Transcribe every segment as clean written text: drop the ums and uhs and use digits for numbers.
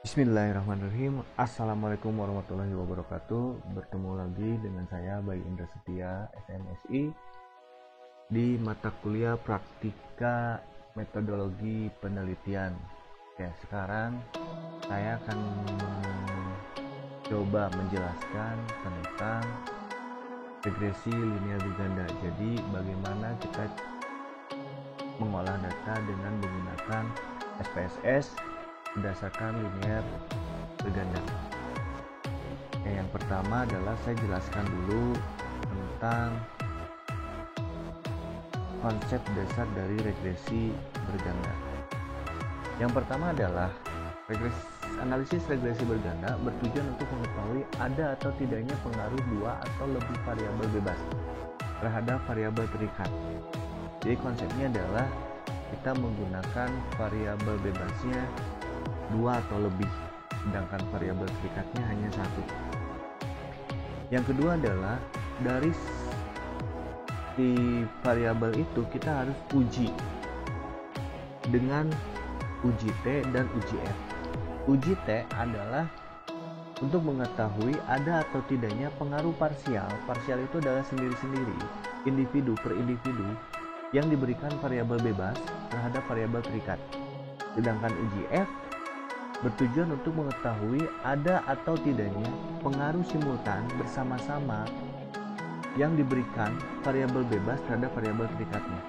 Bismillahirrahmanirrahim. Assalamualaikum warahmatullahi wabarakatuh. Bertemu lagi dengan saya Bayu Indra Setia, SMSI, di mata kuliah Praktika Metodologi Penelitian. Oke, sekarang saya akan mencoba menjelaskan tentang regresi linear berganda. Jadi bagaimana kita mengolah data dengan menggunakan SPSS berdasarkan linear berganda. Yang pertama adalah saya jelaskan dulu tentang konsep dasar dari regresi berganda. Yang pertama adalah analisis regresi berganda bertujuan untuk mengetahui ada atau tidaknya pengaruh dua atau lebih variabel bebas terhadap variabel terikat. Jadi konsepnya adalah kita menggunakan variabel bebasnya dua atau lebih, sedangkan variabel terikatnya hanya satu. Yang kedua adalah dari di variabel itu kita harus uji dengan uji T dan uji F. Uji T adalah untuk mengetahui ada atau tidaknya pengaruh parsial. Parsial itu adalah sendiri-sendiri, individu per individu yang diberikan variabel bebas terhadap variabel terikat. Sedangkan uji F bertujuan untuk mengetahui ada atau tidaknya pengaruh simultan bersama-sama yang diberikan variabel bebas terhadap variabel terikatnya.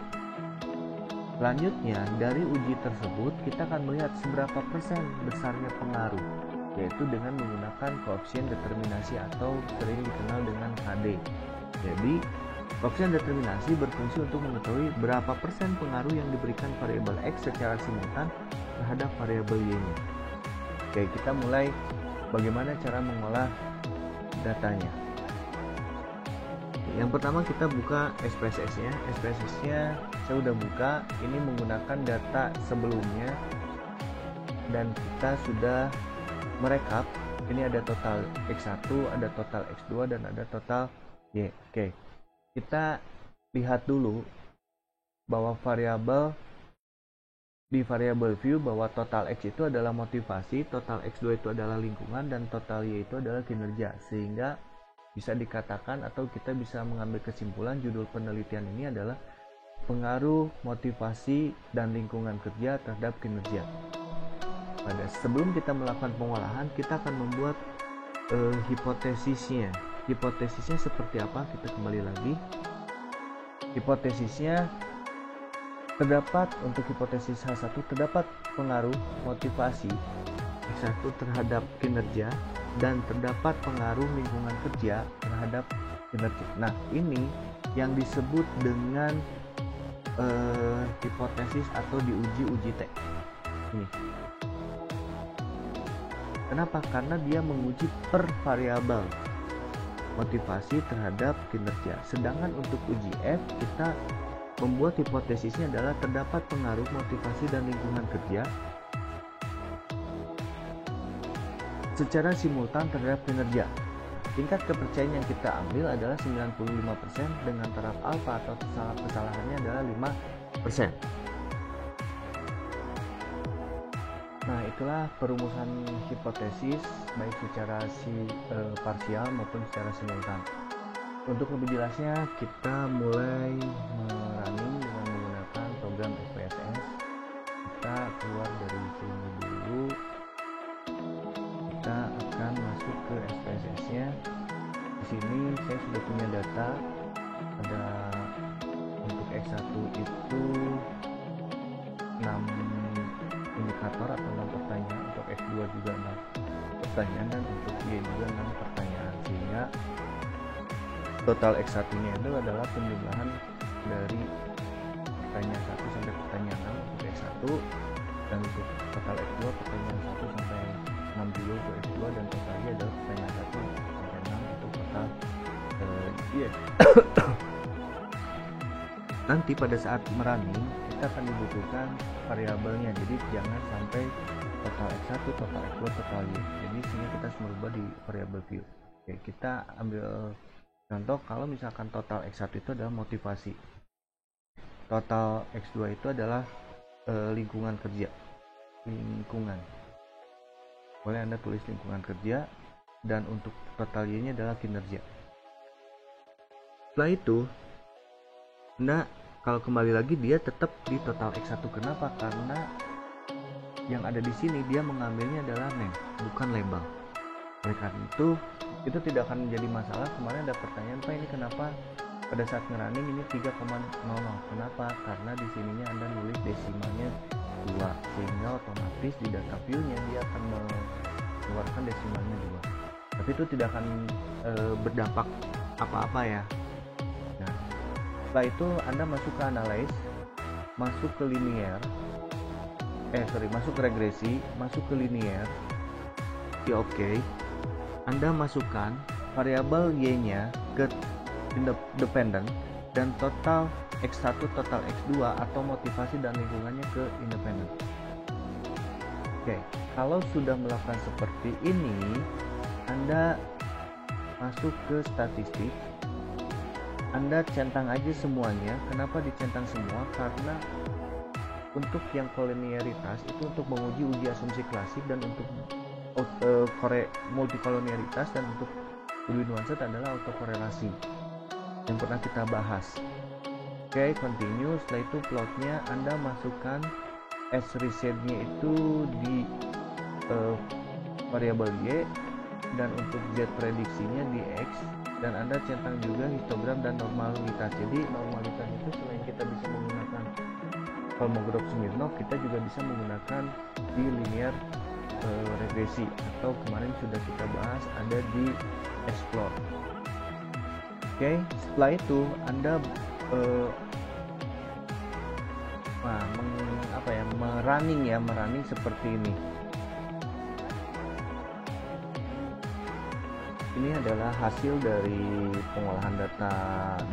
Selanjutnya, dari uji tersebut kita akan melihat seberapa persen besarnya pengaruh, yaitu dengan menggunakan koefisien determinasi atau sering dikenal dengan KD. Jadi, koefisien determinasi berfungsi untuk mengetahui berapa persen pengaruh yang diberikan variabel X secara simultan terhadap variabel Y-nya. Oke, kita mulai bagaimana cara mengolah datanya. Yang pertama kita buka SPSS-nya. SPSS-nya saya udah buka. Ini menggunakan data sebelumnya dan kita sudah merekap. Ini ada total X1, ada total X2 dan ada total Y. Oke. Kita lihat dulu bahwa di variabel view bahwa total X itu adalah motivasi, total X2 itu adalah lingkungan, dan total Y itu adalah kinerja. Sehingga bisa dikatakan atau kita bisa mengambil kesimpulan judul penelitian ini adalah pengaruh motivasi dan lingkungan kerja terhadap kinerja. Sebelum kita melakukan pengolahan, kita akan membuat hipotesisnya. Hipotesisnya seperti apa? Kita kembali lagi. Hipotesisnya terdapat untuk hipotesis H1 terdapat pengaruh motivasi X1 terhadap kinerja dan terdapat pengaruh lingkungan kerja terhadap kinerja. Nah, ini yang disebut dengan hipotesis atau diuji uji T. Ini. Kenapa? Karena dia menguji per variabel motivasi terhadap kinerja. Sedangkan untuk uji F kita membuat hipotesisnya adalah terdapat pengaruh motivasi dan lingkungan kerja secara simultan terhadap kinerja. Tingkat kepercayaan yang kita ambil adalah 95% dengan taraf alfa atau kesalahannya adalah 5%. Nah, itulah perumusan hipotesis baik secara parsial maupun secara simultan. Untuk lebih jelasnya kita mulai running dengan menggunakan program SPSS. Kita keluar dari sini dulu. Kita akan masuk ke SPSS-nya. Di sini saya sudah punya data. Ada untuk X1 itu 6 indikator atau 6 pertanyaan, untuk X2 juga 6 pertanyaan dan untuk Y juga 6 pertanyaan, sehingga total X1 nya itu adalah penjumlahan dari pertanyaan 1 sampai pertanyaan 6 untuk X1, dan untuk total X2 pertanyaan 1 sampai 6 dulu untuk X2, dan totalnya adalah pertanyaan 1 sampai 6 untuk total Y. Nanti pada saat merunning kita akan dibutuhkan variabelnya, jadi jangan sampai total X1, total X2, total Y. Jadi sehingga kita harus merubah di variabel view. Oke, kita ambil contoh. Kalau misalkan total X1 itu adalah motivasi, total X2 itu adalah lingkungan kerja. boleh Anda tulis lingkungan kerja, dan untuk total Y-nya adalah kinerja. Setelah itu Anda kalau kembali lagi dia tetap di total X1. Kenapa? Karena yang ada di sini dia mengambilnya adalah name, bukan label. Oleh karena itu tidak akan menjadi masalah. Kemarin ada pertanyaan, Pak, ini kenapa pada saat ngerunning ini 3,00? Kenapa? Karena di sininya Anda nulis desimalnya 2, sehingga otomatis di data view-nya dia akan mengeluarkan desimalnya 2. Tapi itu tidak akan berdampak apa-apa ya. Nah, setelah itu Anda masuk ke analyze, masuk ke linear, masuk ke regresi, masuk ke linear, di OK. Anda masukkan variabel Y-nya ke independent dan total X1, total X2 atau motivasi dan lingkungannya ke independent. Oke, kalau sudah melakukan seperti ini, Anda masuk ke statistik, Anda centang aja semuanya. Kenapa dicentang semua? Karena untuk yang kolonialitas itu untuk menguji uji asumsi klasik, dan untuk multikolonialitas dan untuk Goodwin-Wanstead adalah autokorelasi yang pernah kita bahas. Oke, continue. Setelah itu plotnya Anda masukkan as reset-nya itu di variabel Y, dan untuk Z prediksinya di X, dan Anda centang juga histogram dan normalitas. Jadi normalitas itu selain kita bisa menggunakan Kolmogorov-Smirnov, kita juga bisa menggunakan di linear regresi, atau kemarin sudah kita bahas ada di explore. Oke, setelah itu Anda merunning seperti ini. Ini adalah hasil dari pengolahan data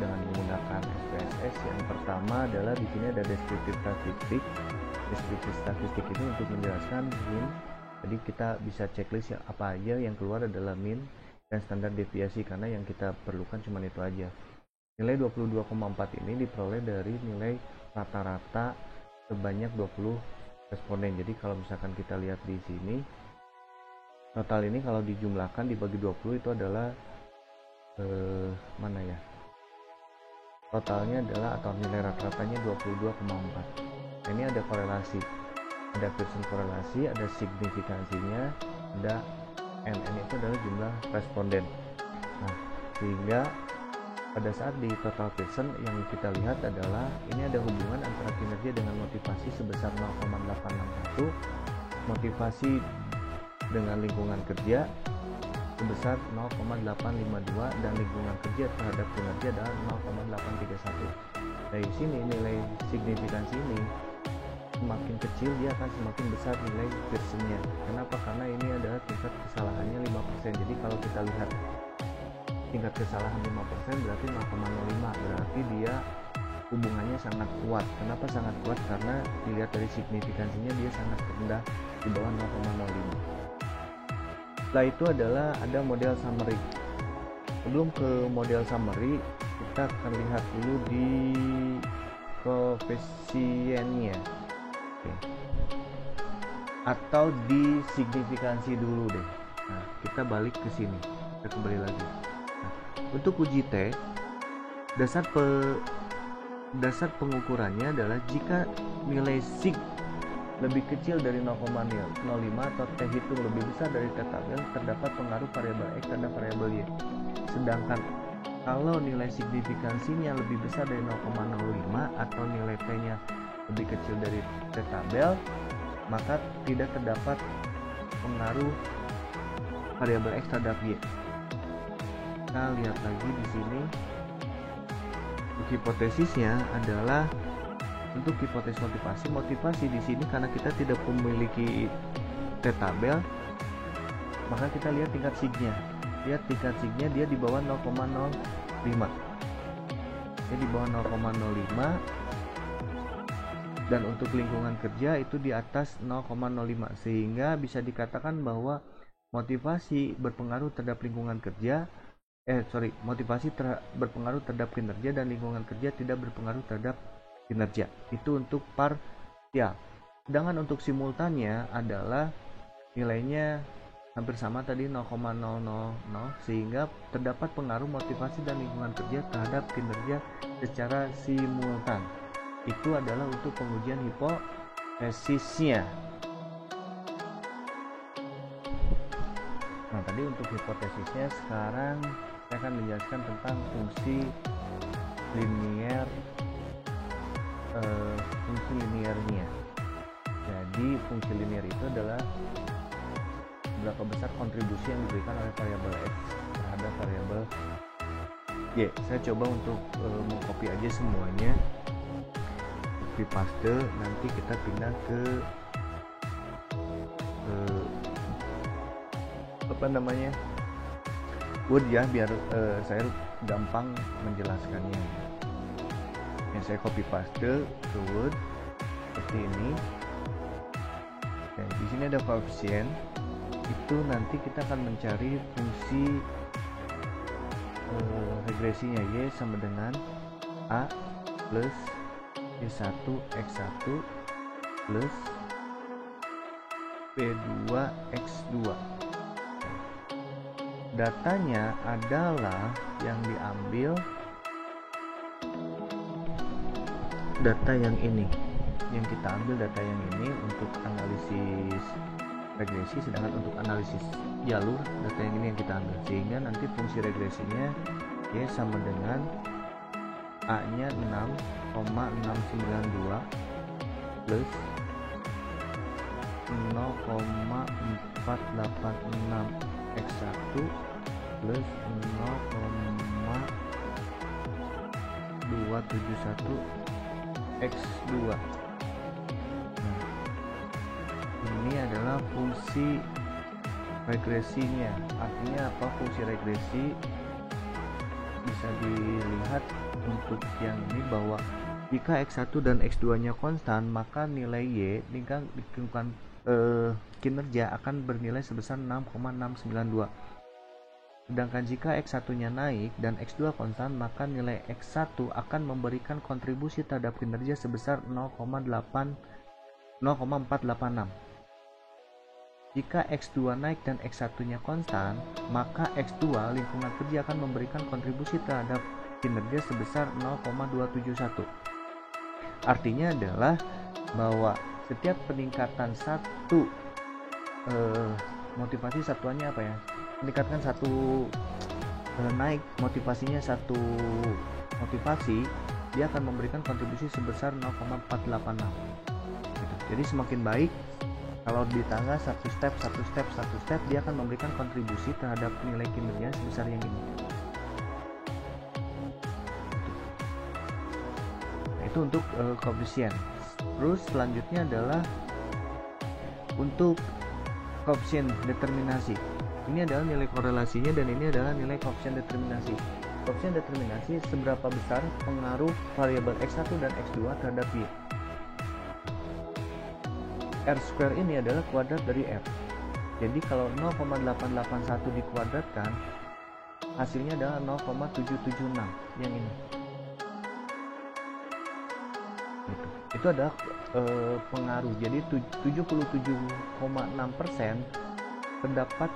dengan menggunakan SPSS. Yang pertama adalah di sini ada deskriptif statistik. Deskriptif statistik itu untuk menjelaskan mean. Jadi kita bisa checklist ya, apa aja yang keluar adalah mean dan standar deviasi, karena yang kita perlukan cuma itu aja. Nilai 22,4 ini diperoleh dari nilai rata-rata sebanyak 20 responden. Jadi kalau misalkan kita lihat di sini, total ini kalau dijumlahkan dibagi 20 itu adalah totalnya adalah, atau nilai rata-ratanya 22,4. Nah, ini ada korelasi, ada Pearson korelasi, ada signifikansinya, ada NN itu adalah jumlah responden. Nah, sehingga pada saat di total Pearson yang kita lihat adalah ini ada hubungan antara kinerja dengan motivasi sebesar 0,861, motivasi dengan lingkungan kerja sebesar 0,852, dan lingkungan kerja terhadap kinerja adalah 0,831. Dari sini nilai signifikansi ini semakin kecil dia akan semakin besar nilai Pearsonnya. Kenapa? Karena ini adalah tingkat kesalahannya 5%. Jadi kalau kita lihat tingkat kesalahan 5% berarti 0,05, berarti dia hubungannya sangat kuat. Kenapa sangat kuat? Karena dilihat dari signifikansinya dia sangat rendah, di bawah 0,05. Setelah itu adalah ada model summary. Sebelum ke model summary, kita akan lihat dulu di koefisiennya. Atau di signifikansi dulu deh. Nah, kita balik ke sini, kita kembali lagi. Nah, untuk uji T, dasar pengukurannya adalah jika nilai sig lebih kecil dari 0,05 atau T hitung lebih besar dari T tabel, terdapat pengaruh variabel X terhadap variabel Y. Sedangkan kalau nilai signifikansinya lebih besar dari 0,05 atau nilai T-nya lebih kecil dari T tabel, maka tidak terdapat pengaruh variabel X terhadap Y. Kita lihat lagi di sini. Untuk hipotesisnya adalah untuk hipotesis motivasi di sini karena kita tidak memiliki T tabel, maka kita lihat tingkat signya. Lihat tingkat signya dia di bawah 0,05. Dia di bawah 0,05. Dan untuk lingkungan kerja itu di atas 0,05, sehingga bisa dikatakan bahwa motivasi berpengaruh terhadap lingkungan kerja, berpengaruh terhadap kinerja, dan lingkungan kerja tidak berpengaruh terhadap kinerja. Itu untuk parsial. Sedangkan untuk simultannya adalah nilainya hampir sama tadi 0,000, sehingga terdapat pengaruh motivasi dan lingkungan kerja terhadap kinerja secara simultan. Itu adalah untuk pengujian hipotesisnya. Nah, tadi untuk hipotesisnya, sekarang saya akan menjelaskan tentang fungsi linearnya. Jadi fungsi linear itu adalah berapa besar kontribusi yang diberikan oleh variabel X terhadap variabel Y. Saya coba untuk mengcopy aja semuanya, copy paste, nanti kita pindah ke Word ya, biar saya gampang menjelaskannya. Yang saya copy paste ke Word seperti ini. Nah, di sini ada koefisien. Itu nanti kita akan mencari fungsi regresinya. Y sama dengan A plus Y1 X1 plus B2 X2. Datanya adalah yang diambil data yang ini, yang kita ambil data yang ini untuk analisis regresi, sedangkan untuk analisis jalur data yang ini yang kita ambil, sehingga nanti fungsi regresinya Y sama dengan A nya 6,692 plus 0,486 X1 plus 0,271 X2. Ini adalah fungsi regresinya. Artinya apa fungsi regresi? Bisa dilihat untuk yang ini bahwa jika X1 dan X2 nya konstan, maka nilai Y lingkungan kinerja akan bernilai sebesar 6,692. Sedangkan jika X1 nya naik dan X2 konstan, maka nilai X1 akan memberikan kontribusi terhadap kinerja sebesar 0,486. Jika X2 naik dan X1 nya konstan, maka X2 lingkungan kerja akan memberikan kontribusi terhadap kinerja sebesar 0,271. Artinya adalah bahwa setiap peningkatan satu motivasi satuannya apa ya? Meningkatkan satu naik motivasinya satu motivasi, dia akan memberikan kontribusi sebesar 0,486. Gitu. Jadi semakin baik kalau di tangga satu step dia akan memberikan kontribusi terhadap nilai kinerja sebesar yang ini. Nah, itu untuk koefisien. Terus selanjutnya adalah untuk koefisien determinasi. Ini adalah nilai korelasinya dan ini adalah nilai koefisien determinasi. Koefisien determinasi seberapa besar pengaruh variabel X1 dan X2 terhadap Y. R square ini adalah kuadrat dari R. Jadi kalau 0,881 dikuadratkan, hasilnya adalah 0,776 yang ini. Itu adalah pengaruh. Jadi 77,6% terdapat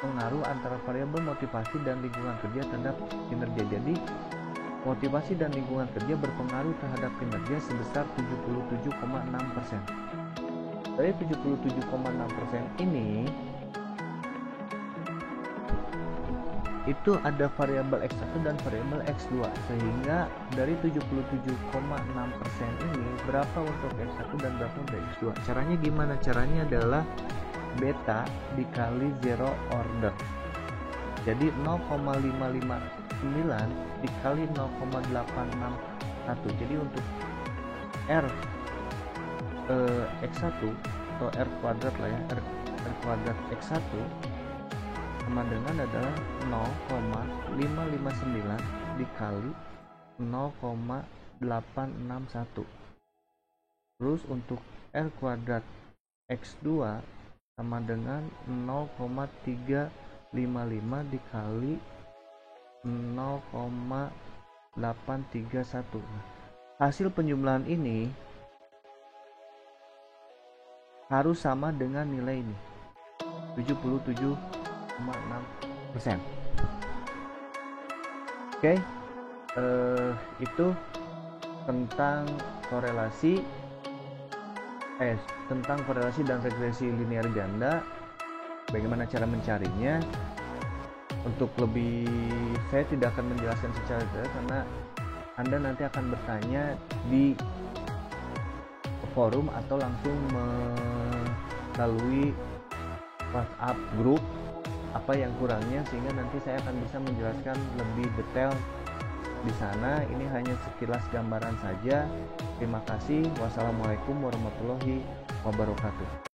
pengaruh antara variabel motivasi dan lingkungan kerja terhadap kinerja. Jadi motivasi dan lingkungan kerja berpengaruh terhadap kinerja sebesar 77,6%. Dari 77,6% ini itu ada variabel X1 dan variabel X2, sehingga dari 77,6% ini berapa untuk X1 dan berapa untuk X2. Caranya gimana? Caranya adalah beta dikali zero order. Jadi 0,559 dikali 0,861. Jadi untuk R X1 atau R kuadrat lah ya, R kuadrat X1 sama dengan adalah 0,559 dikali 0,861. Terus untuk R kuadrat X2 sama dengan 0,355 dikali 0,831. Hasil penjumlahan ini harus sama dengan nilai ini. 77,6%. Oke, itu tentang korelasi dan regresi linear ganda. Bagaimana cara mencarinya? Untuk lebih, saya tidak akan menjelaskan secara detail karena Anda nanti akan bertanya di forum atau langsung melalui WhatsApp grup apa yang kurangnya, sehingga nanti saya akan bisa menjelaskan lebih detail di sana. Ini hanya sekilas gambaran saja. Terima kasih. Wassalamualaikum warahmatullahi wabarakatuh.